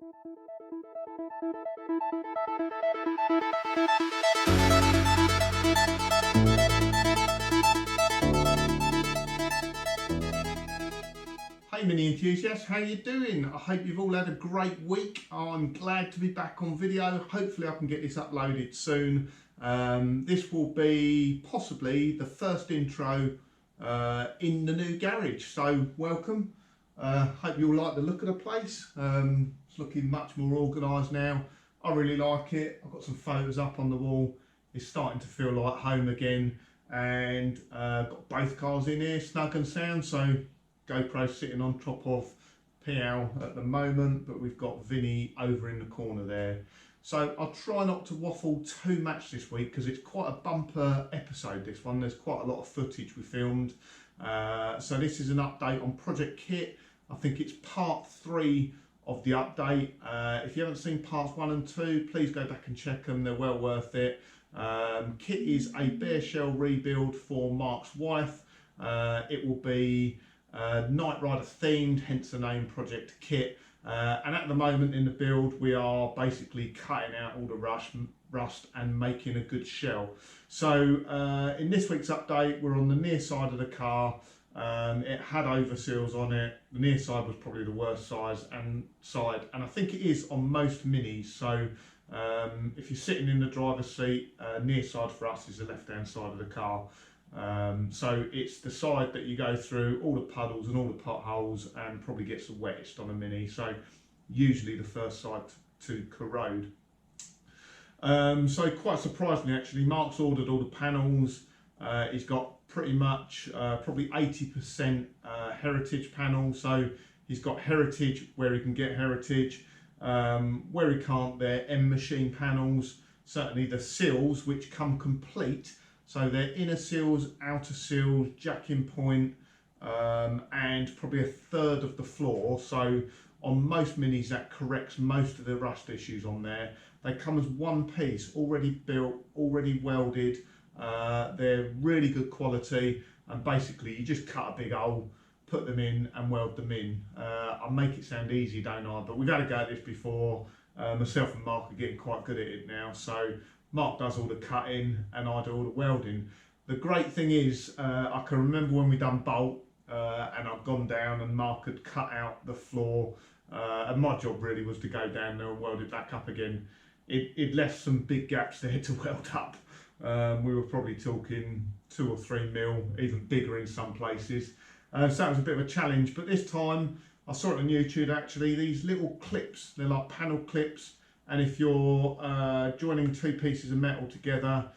Hey mini enthusiasts, how you doing? I hope you've all had a great week. I'm glad to be back on video. Hopefully I can get this uploaded soon. This will be possibly the first intro in the new garage, so welcome. Hope you all like the look of the place. It's looking much more organised now. I really like it. I've got some photos up on the wall. It's starting to feel like home again, and got both cars in here, snug and sound. So GoPro sitting on top of PL at the moment, but we've got Vinny over in the corner there. So I'll try not to waffle too much this week because it's quite a bumper episode, this one. There's quite a lot of footage we filmed. So this is an update on Project KITT. I think it's part 3 of the update. If you haven't seen parts 1 and 2, please go back and check them. They're well worth it. KITT is a bare shell rebuild for Mark's wife. It will be Night Rider themed, hence the name Project KITT. And at the moment in the build, we are basically cutting out all the rust and making a good shell. So in this week's update, we're on the near side of the car. It had overseals on it. The near side was probably the worst side, and I think it is on most minis. So if you're sitting in the driver's seat, near side for us is the left-hand side of the car. So it's the side that you go through all the puddles and all the potholes and probably gets the wettest on a mini. So usually the first side to corrode. So quite surprisingly actually, Mark's ordered all the panels. He's got pretty much probably 80% heritage panels. So he's got heritage where he can get heritage. Where he can't, they're M machine panels. Certainly the sills, which come complete. So they're inner seals, outer seals, jacking point, and probably a third of the floor. So on most minis that corrects most of the rust issues on there. They come as one piece, already built, already welded. They're really good quality, and basically you just cut a big hole, put them in and weld them in. I make it sound easy, don't I? But we've had a go at this before. Myself and Mark are getting quite good at it now. So Mark does all the cutting and I do all the welding. The great thing is, I can remember when we done bolt and I'd gone down and Mark had cut out the floor, and my job really was to go down there and weld it back up again. It left some big gaps there to weld up. We were probably talking 2 or 3 mil, even bigger in some places. So that was a bit of a challenge, but this time I saw it on YouTube actually, these little clips, they're like panel clips. And if you're joining 2 pieces of metal together,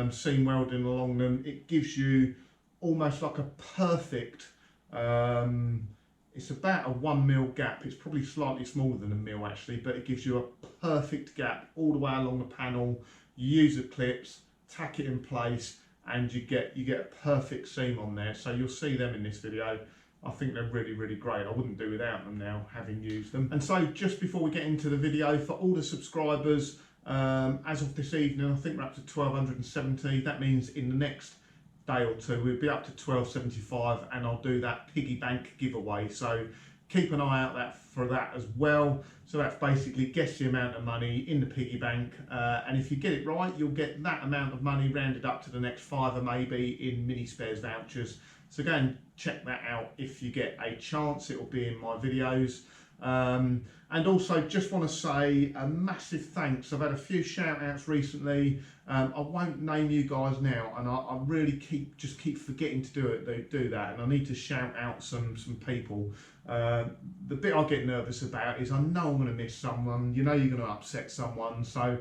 seam welding along them, it gives you almost like a perfect, it's about a 1 mil gap. It's probably slightly smaller than a mil actually, but it gives you a perfect gap all the way along the panel. You use the clips, tack it in place, and you get a perfect seam on there. So you'll see them in this video. I think they're really, really great. I wouldn't do without them now, having used them. And so just before we get into the video, for all the subscribers, as of this evening, I think we're up to 1270. That means in the next day or 2, we'll be up to 1275, and I'll do that piggy bank giveaway. So keep an eye out for that as well. So that's basically guess the amount of money in the piggy bank. And if you get it right, you'll get that amount of money rounded up to the next 5 maybe in mini spares vouchers. So go and check that out if you get a chance. It will be in my videos. And also just want to say a massive thanks. I've had a few shout outs recently. I won't name you guys now, and I really keep forgetting to do that, and I need to shout out some people. The bit I get nervous about is I know I'm going to miss someone. You know you're going to upset someone, so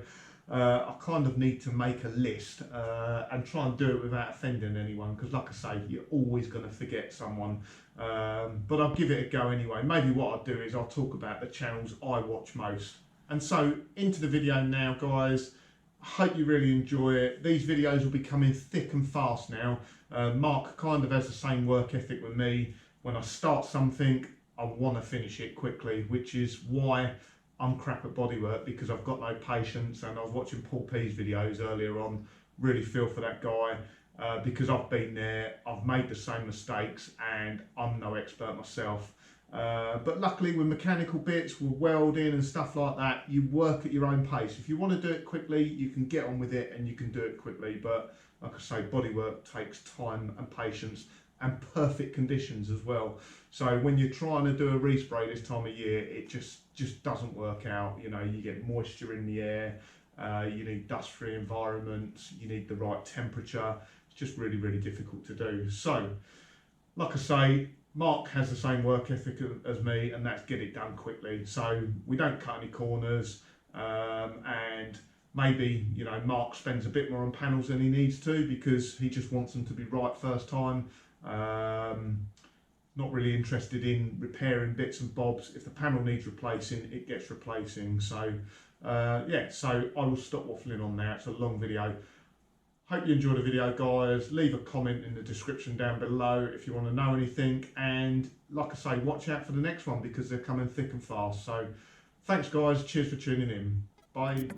I kind of need to make a list and try and do it without offending anyone, because like I say, you're always going to forget someone. But I'll give it a go anyway. Maybe what I'll do is I'll talk about the channels I watch most. And so into the video now, guys. I hope you really enjoy it. These videos will be coming thick and fast now. Mark kind of has the same work ethic with me. When I start something, I want to finish it quickly, which is why I'm crap at bodywork, because I've got no patience. And I was watching Paul P's videos earlier on. Really feel for that guy, because I've been there, I've made the same mistakes, and I'm no expert myself. But luckily with mechanical bits, with welding and stuff like that, you work at your own pace. If you want to do it quickly, you can get on with it and you can do it quickly. But like I say, bodywork takes time and patience and perfect conditions as well. So when you're trying to do a respray this time of year, it just doesn't work out. You know, you get moisture in the air, you need dust-free environments, you need the right temperature. It's just really, really difficult to do. So, like I say, Mark has the same work ethic as me, and that's get it done quickly. So we don't cut any corners, and maybe, you know, Mark spends a bit more on panels than he needs to because he just wants them to be right first time. Not really interested in repairing bits and bobs. If the panel needs replacing, it gets replacing. So yeah, so I will stop waffling on now. It's a long video. Hope you enjoyed the video, guys. Leave a comment in the description down below if you want to know anything. And like I say, watch out for the next one because they're coming thick and fast. So thanks, guys. Cheers for tuning in. Bye.